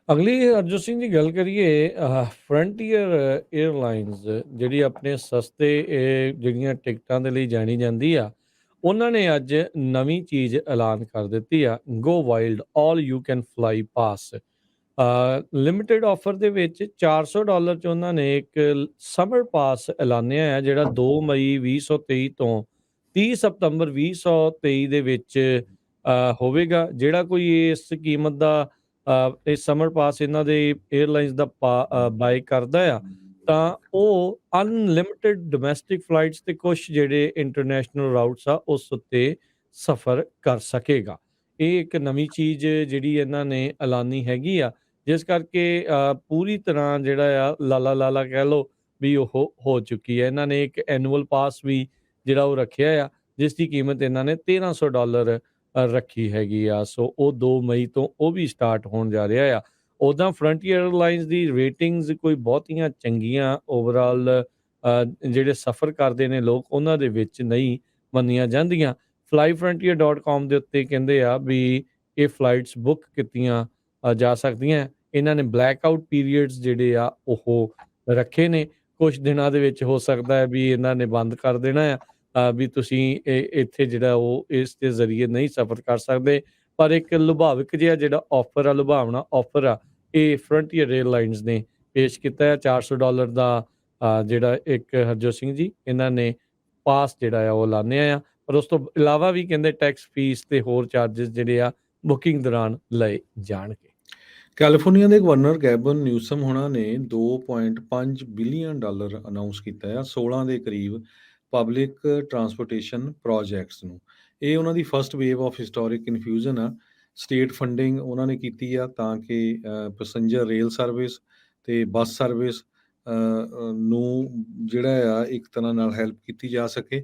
ਅਗਲੀ ਅਰਜਨ ਸਿੰਘ ਦੀ ਗੱਲ ਕਰੀਏ ਫਰੰਟੀਅਰ 에ਅਰਲਾਈਨਸ ਜਿਹੜੀ ਆਪਣੇ ਸਸਤੇ ਜਿਹੜੀਆਂ ਟਿਕਟਾਂ ਦੇ ਲਈ ਜਾਣੀ ਜਾਂਦੀ ਆ ਉਹਨਾਂ ਨੇ ਅੱਜ ਨਵੀਂ ਚੀਜ਼ ਐਲਾਨ ਕਰ ਦਿੱਤੀ ਆ go wild all you can fly pass limited offer ਦੇ ਵਿੱਚ $400 ਚ ਉਹਨਾਂ ਨੇ ਇੱਕ ਸਮਰ ਪਾਸ ਐਲਾਨਿਆ ਹੈ ਜਿਹੜਾ 2 ਮਈ 2023 ਤੋਂ 30 ਸਤੰਬਰ 2023 ਦੇ ਵਿੱਚ ਹੋਵੇਗਾ। ਜਿਹੜਾ ਕੋਈ ਇਸ ਕੀਮਤ ਦਾ ਇਹ ਸਮਰ ਪਾਸ ਇਹਨਾਂ ਦੇ 에ਅਰਲਾਈਨਸ ਦਾ ਬਾਈ ਕਰਦਾ ਆ ਤਾਂ ਉਹ ਅਨਲਿਮਿਟਿਡ ਡੋਮੈਸਟਿਕ ਫਲਾਈਟਸ ਤੇ ਕੁਝ ਜਿਹੜੇ ਇੰਟਰਨੈਸ਼ਨਲ ਰਾਊਟਸ ਆ ਉਸ ਉੱਤੇ ਸਫ਼ਰ ਕਰ ਸਕੇਗਾ। ਇਹ ਇੱਕ ਨਵੀਂ ਚੀਜ਼ ਜਿਹੜੀ ਇਹਨਾਂ ਨੇ ਐਲਾਨੀ ਹੈਗੀ ਆ ਜਿਸ ਕਰਕੇ ਪੂਰੀ ਤਰ੍ਹਾਂ ਜਿਹੜਾ ਆ ਲਾਲਾ ਲਾਲਾ ਕਹਿ ਲਓ ਵੀ ਉਹ ਹੋ ਚੁੱਕੀ ਹੈ। ਇਹਨਾਂ ਨੇ ਇੱਕ ਐਨੂਅਲ ਪਾਸ ਵੀ ਜਿਹੜਾ ਉਹ ਰੱਖਿਆ ਆ ਜਿਸ ਦੀ ਕੀਮਤ ਇਹਨਾਂ ਨੇ $1300 ਰੱਖੀ ਹੈਗੀ ਆ। ਸੋ ਉਹ 2 ਮਈ ਤੋਂ ਉਹ ਵੀ ਸਟਾਰਟ ਹੋਣ ਜਾ ਰਿਹਾ ਆ। ਉੱਦਾਂ ਫਰੰਟੀਅਰ 에ਅਰਲਾਈਨਸ ਦੀ ਰੇਟਿੰਗਸ ਕੋਈ ਬਹੁਤੀਆਂ ਚੰਗੀਆਂ ਓਵਰਆਲ ਜਿਹੜੇ ਸਫ਼ਰ ਕਰਦੇ ਨੇ ਲੋਕ ਉਹਨਾਂ ਦੇ ਵਿੱਚ ਨਹੀਂ ਮੰਨੀਆਂ ਜਾਂਦੀਆਂ। flyfrontier.com ਦੇ ਉੱਤੇ ਕਹਿੰਦੇ ਆ ਵੀ ਇਹ ਫਲਾਈਟਸ ਬੁੱਕ ਕੀਤੀਆਂ ਜਾ ਸਕਦੀਆਂ। ਇਹਨਾਂ ਨੇ ਬਲੈਕ ਆਊਟ ਪੀਰੀਅਡਸ ਜਿਹੜੇ ਆ ਉਹ ਰੱਖੇ ਨੇ। ਕੁਝ ਦਿਨਾਂ ਦੇ ਵਿੱਚ ਹੋ ਸਕਦਾ ਹੈ ਵੀ ਇਹਨਾਂ ਨੇ ਬੰਦ ਕਰ ਦੇਣਾ ਆ ਵੀ ਤੁਸੀਂ ਇੱਥੇ ਜਿਹੜਾ ਉਹ ਇਸ ਦੇ ਜ਼ਰੀਏ ਨਹੀਂ ਸਫ਼ਰ ਕਰ ਸਕਦੇ। ਪਰ ਇੱਕ ਲੁਭਾਵਕ ਜਿਹਾ ਜਿਹੜਾ ਆਫਰ ਆ ਲੁਭਾਵਣਾ ਆਫਰ ਆ ਇਹ ਫਰੰਟੀਅਰ 에ਅਰਲਾਈਨਸ ਨੇ ਪੇਸ਼ ਕੀਤਾ ਹੈ। $400 ਦਾ ਜਿਹੜਾ ਇੱਕ ਹਰਜੋਤ ਸਿੰਘ ਜੀ ਇਹਨਾਂ ਨੇ ਪਾਸ ਜਿਹੜਾ ਆ ਉਹ ਲਾਉਂਦੇ ਆ। ਪਰ ਉਸ ਤੋਂ ਇਲਾਵਾ ਵੀ ਕਹਿੰਦੇ ਟੈਕਸ ਫੀਸ ਤੇ ਹੋਰ ਚਾਰजेस ਜਿਹੜੇ ਆ ਬੁਕਿੰਗ ਦੌਰਾਨ ਲਏ ਜਾਣਗੇ। ਕੈਲੀਫੋਰਨੀਆ ਦੇ ਗਵਰਨਰ ਗੈਬਨ ਨਿਊਸਮ ਹੋਣਾ ਨੇ $2.5 ਬਿਲੀਅਨ ਅਨਾਉਂਸ ਕੀਤਾ ਹੈ 16 ਦੇ ਕਰੀਬ ਪਬਲਿਕ ਟਰਾਂਸਪੋਰਟੇਸ਼ਨ ਪ੍ਰੋਜੈਕਟਸ ਨੂੰ। ਇਹ ਉਹਨਾਂ ਦੀ first wave of historic infusion ਆ। ਸਟੇਟ ਫੰਡਿੰਗ ਉਹਨਾਂ ਨੇ ਕੀਤੀ ਆ ਤਾਂ ਕਿ ਪੈਸੰਜਰ ਰੇਲ ਸਰਵਿਸ ਤੇ ਬੱਸ ਸਰਵਿਸ ਨੂੰ ਜਿਹੜਾ ਆ ਇੱਕ ਤਰ੍ਹਾਂ ਨਾਲ ਹੈਲਪ ਕੀਤੀ ਜਾ ਸਕੇ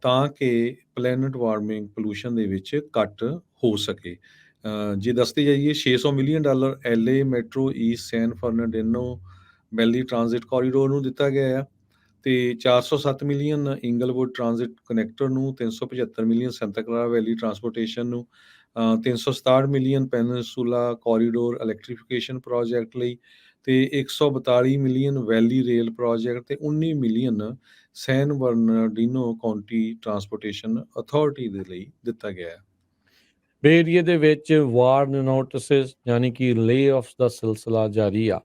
ਤਾਂ ਕਿ ਪਲੈਨਟ ਵਾਰਮਿੰਗ ਪੋਲੂਸ਼ਨ ਦੇ ਵਿੱਚ ਘੱਟ ਹੋ ਸਕੇ। ਜੇ ਦੱਸਦੇ ਜਾਈਏ $600 ਮਿਲੀਅਨ LA ਮੈਟਰੋ ਈਸਟ ਸੈਨ ਫਰਨਾਂਡਿਨੋ ਵੈਲੀ ਟ੍ਰਾਂਜ਼ਿਟ ਕੋਰੀਡੋਰ ਨੂੰ ਦਿੱਤਾ ਗਿਆ ਆ ਤੇ 407 ਮਿਲੀਅਨ ਇੰਗਲਵੁੱਡ ਟ੍ਰਾਂਜ਼ਿਟ ਕਨੈਕਟਰ ਨੂੰ, 375 ਮਿਲੀਅਨ ਸੈਂਟਾ ਕਲਾਰਾ ਵੈਲੀ ਟਰਾਂਸਪੋਰਟੇਸ਼ਨ ਨੂੰ, 367 ਮਿਲੀਅਨ ਪੈਨਿਨਸੂਲਾ ਕੋਰੀਡੋਰ ਇਲੈਕਟ੍ਰੀਫਿਕੇਸ਼ਨ ਪ੍ਰੋਜੈਕਟ ਲਈ ਤੇ 142 ਮਿਲੀਅਨ ਵੈਲੀ ਰੇਲ ਪ੍ਰੋਜੈਕਟ ਤੇ 19 ਮਿਲੀਅਨ ਸੈਨ ਬਰਨਾਰਡੀਨੋ ਕਾਉਂਟੀ ਟਰਾਂਸਪੋਰਟੇਸ਼ਨ ਅਥਾਰਟੀ ਦੇ ਲਈ ਦਿੱਤਾ ਗਿਆ ਹੈ। ਬੇ ਏਰੀਏ ਦੇ ਵਿੱਚ ਵਾਰਨ ਨੋਟਿਸਿਸ ਯਾਨੀ ਕਿ ਲੇ-ਆਫਸ ਦਾ ਸਿਲਸਿਲਾ ਜਾਰੀ ਆ।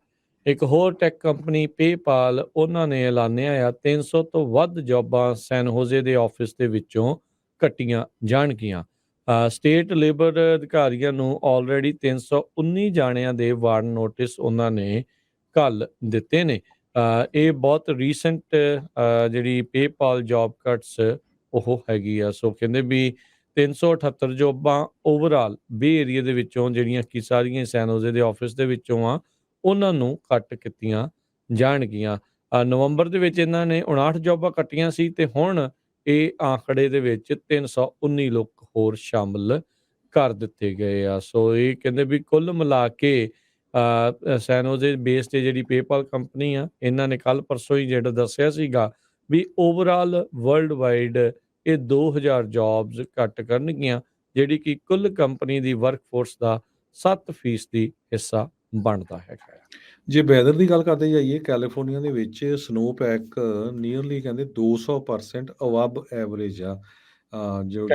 ਇੱਕ ਹੋਰ ਟੈਕ ਕੰਪਨੀ ਪੇਪਾਲ ਉਹਨਾਂ ਨੇ ਐਲਾਨਿਆ ਆ 300 ਤੋਂ ਵੱਧ ਜੌਬਾਂ ਸੈਨ ਹੋਜ਼ੇ ਦੇ ਆਫਿਸ ਦੇ ਵਿੱਚੋਂ ਕੱਟੀਆਂ ਜਾਣਗੀਆਂ। ਸਟੇਟ ਲੇਬਰ ਅਧਿਕਾਰੀਆਂ ਨੂੰ ਆਲਰੇਡੀ 319 ਜਾਣਿਆਂ ਦੇ ਵਾਰਨ ਨੋਟਿਸ ਉਹਨਾਂ ਨੇ ਘੱਲ ਦਿੱਤੇ ਨੇ। ਇਹ ਬਹੁਤ ਰੀਸੈਂਟ ਜਿਹੜੀ ਪੇਪਾਲ ਜੌਬ ਕੱਟਸ ਉਹ ਹੈਗੀ ਆ। ਸੋ ਕਹਿੰਦੇ ਵੀ 378 ਜੋਬਾਂ ਓਵਰਆਲ ਬੇ ਏਰੀਏ ਦੇ ਵਿੱਚੋਂ ਜਿਹੜੀਆਂ ਕਿ ਸਾਰੀਆਂ ਸੈਨ ਹੋਜ਼ੇ ਦੇ ਆਫਿਸ ਦੇ ਵਿੱਚੋਂ ਆ ਉਹਨਾਂ ਨੂੰ ਕੱਟ ਕੀਤੀਆਂ ਜਾਣਗੀਆਂ। ਨਵੰਬਰ ਦੇ ਵਿੱਚ ਇਹਨਾਂ ਨੇ 59 ਜੋਬਾਂ ਕੱਟੀਆਂ ਸੀ ਤੇ ਹੁਣ ਇਹ ਆંકੜੇ ਦੇ ਵਿੱਚ 319 ਲੋਕ ਹੋਰ ਸ਼ਾਮਲ ਕਰ ਦਿੱਤੇ ਗਏ ਆ। ਸੋ ਇਹ ਕਹਿੰਦੇ ਵੀ ਕੁੱਲ ਮਿਲਾ ਕੇ ਸੈਨ ਹੋਜ਼ੇ ਬੇਸ ਤੇ ਜਿਹੜੀ ਪੇਪਾਲ ਕੰਪਨੀ ਆ ਇਹਨਾਂ ਨੇ ਕੱਲ ਪਰਸੋਂ ਹੀ ਜਿਹੜਾ ਦੱਸਿਆ ਸੀਗਾ ਵੀ ਓਵਰਆਲ ਵਰਲਡ ਵਾਈਡ ਇਹ 2000 ਜੌਬਸ ਘੱਟ ਕਰਨਗੀਆਂ ਜਿਹੜੀ ਕਿ ਕੁੱਲ ਕੰਪਨੀ ਦੀ ਵਰਕਫੋਰਸ ਦਾ 7% ਹਿੱਸਾ ਬਣਦਾ ਹੈਗਾ। ਜੇ ਵੈਦਰ ਦੀ ਗੱਲ ਕਰਦੇ ਜਾਈਏ ਕੈਲੀਫੋਰਨੀਆ ਦੇ ਵਿੱਚ ਸਨੋ ਪੈਕ ਨੀਅਰਲੀ ਕਹਿੰਦੇ 200% ਅਬਵ ਐਵਰੇਜ ਆ ਜੋ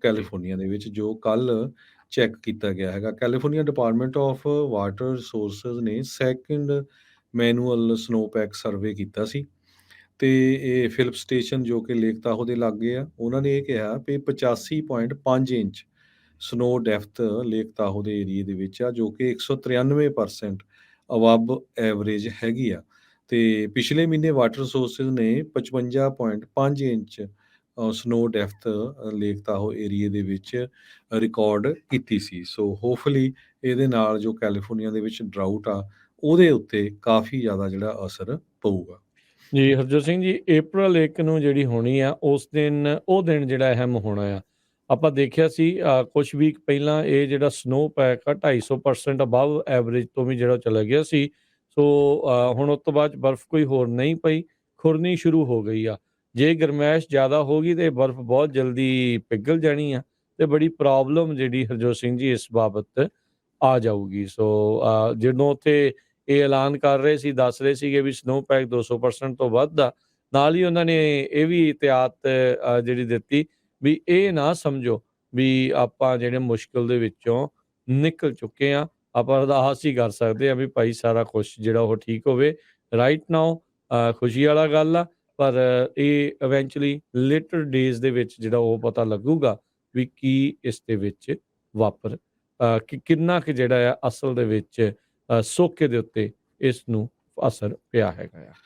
ਕੈਲੀਫੋਰਨੀਆ ਦੇ ਵਿੱਚ ਜੋ ਕੱਲ ਚੈੱਕ ਕੀਤਾ ਗਿਆ ਹੈਗਾ। California department of water resources ਨੇ second manual snow pack survey ਕੀਤਾ ਸੀ ਤੇ ਇਹ ਫਿਲਿਪ ਸਟੇਸ਼ਨ ਜੋ ਕਿ ਲੇਕ ਤਾਹੋ ਦੇ ਲਾਗੇ ਆ ਉਹਨਾਂ ਨੇ ਇਹ ਕਿਹਾ ਵੀ 85.5 ਇੰਚ ਸਨੋ ਡੈਫਥ ਲੇਕ ਤਾਹੋ ਦੇ ਏਰੀਏ ਦੇ ਵਿੱਚ ਆ ਜੋ ਕਿ 193% ਅਬਵ ਐਵਰੇਜ ਹੈਗੀ ਆ। ਤੇ ਪਿਛਲੇ ਮਹੀਨੇ ਵਾਟਰ ਰਿਸੋਰਸਿਸ ਨੇ 55.5 ਇੰਚ ਸਨੋ ਡੈਫਥ ਲੇਕ ਤਾਹੋ ਏਰੀਏ ਦੇ ਵਿੱਚ ਰਿਕਾਰਡ ਕੀਤੀ ਸੀ। ਸੋ ਹੋਪਫੁਲੀ ਇਹਦੇ ਨਾਲ ਜੋ ਕੈਲੀਫੋਰਨੀਆ ਦੇ ਵਿੱਚ ਡਰਾਊਟ ਆ ਉਹਦੇ ਉੱਤੇ ਕਾਫੀ ਜ਼ਿਆਦਾ ਜਿਹੜਾ ਅਸਰ ਪਊਗਾ। ਜੀ ਹਰਜੋਤ ਸਿੰਘ ਜੀ April 1 ਨੂੰ ਜਿਹੜੀ ਹੋਣੀ ਆ ਉਸ ਦਿਨ ਉਹ ਦਿਨ ਜਿਹੜਾ ਅਹਿਮ ਹੋਣਾ ਆ। ਆਪਾਂ ਦੇਖਿਆ ਸੀ ਕੁਝ ਵੀਕ ਪਹਿਲਾਂ ਇਹ ਜਿਹੜਾ ਸਨੋ ਪੈਕ ਆ 250% ਅਬਵ ਐਵਰੇਜ ਤੋਂ ਵੀ ਜਿਹੜਾ ਚਲਾ ਗਿਆ ਸੀ। ਸੋ ਹੁਣ ਉਸ ਤੋਂ ਬਾਅਦ ਬਰਫ਼ ਕੋਈ ਹੋਰ ਨਹੀਂ ਪਈ, ਖੁਰਨੀ ਸ਼ੁਰੂ ਹੋ ਗਈ ਆ। ਜੇ ਗਰਮੈਸ਼ ਜ਼ਿਆਦਾ ਹੋ ਗਈ ਤੇ ਬਰਫ਼ ਬਹੁਤ ਜਲਦੀ ਪਿਘਲ ਜਾਣੀ ਆ ਤੇ ਬੜੀ ਪ੍ਰੋਬਲਮ ਜਿਹੜੀ ਹਰਜੋਤ ਸਿੰਘ ਜੀ ਇਸ ਬਾਬਤ ਆ ਜਾਊਗੀ। ਸੋ ਜਦੋਂ ਉੱਥੇ ਇਹ ਐਲਾਨ ਕਰ ਰਹੇ ਸੀ, ਦੱਸ ਰਹੇ ਸੀਗੇ ਵੀ ਸਨੋਪੈਕ 200% ਤੋਂ ਵੱਧ ਆ। ਨਾਲ ਹੀ ਉਹਨਾਂ ਨੇ ਇਹ ਵੀ ਇhtiyਾਤ ਜਿਹੜੀ ਦਿੱਤੀ ਵੀ ਇਹ ਨਾ ਸਮਝੋ ਵੀ ਆਪਾਂ ਜਿਹੜੇ ਮੁਸ਼ਕਿਲ ਦੇ ਵਿੱਚੋਂ ਨਿਕਲ ਚੁੱਕੇ ਹਾਂ। ਆਪਾਂ ਅਰਦਾਸ ਹੀ ਕਰ ਸਕਦੇ ਹਾਂ ਵੀ ਭਾਈ ਸਾਰਾ ਕੁਛ ਜਿਹੜਾ ਉਹ ਠੀਕ ਹੋਵੇ। ਰਾਈਟ ਨਾਓ ਖੁਸ਼ੀ ਵਾਲਾ ਗੱਲ ਆ, ਪਰ ਇਹ ਇਵੈਂਚੁਅਲੀ ਲੇਟਰ ਡੇਜ਼ ਦੇ ਵਿੱਚ ਜਿਹੜਾ ਉਹ ਪਤਾ ਲੱਗੂਗਾ ਵੀ ਕੀ ਇਸ ਦੇ ਵਿੱਚ ਵਾਪਰ ਕਿ ਕਿੰਨਾ ਕੁ ਜਿਹੜਾ ਆ ਅਸਲ ਦੇ ਵਿੱਚ ਸੋਕੇ ਦੇ ਉੱਤੇ ਇਸ ਨੂੰ ਅਸਰ ਪਿਆ ਹੈਗਾ ਆ।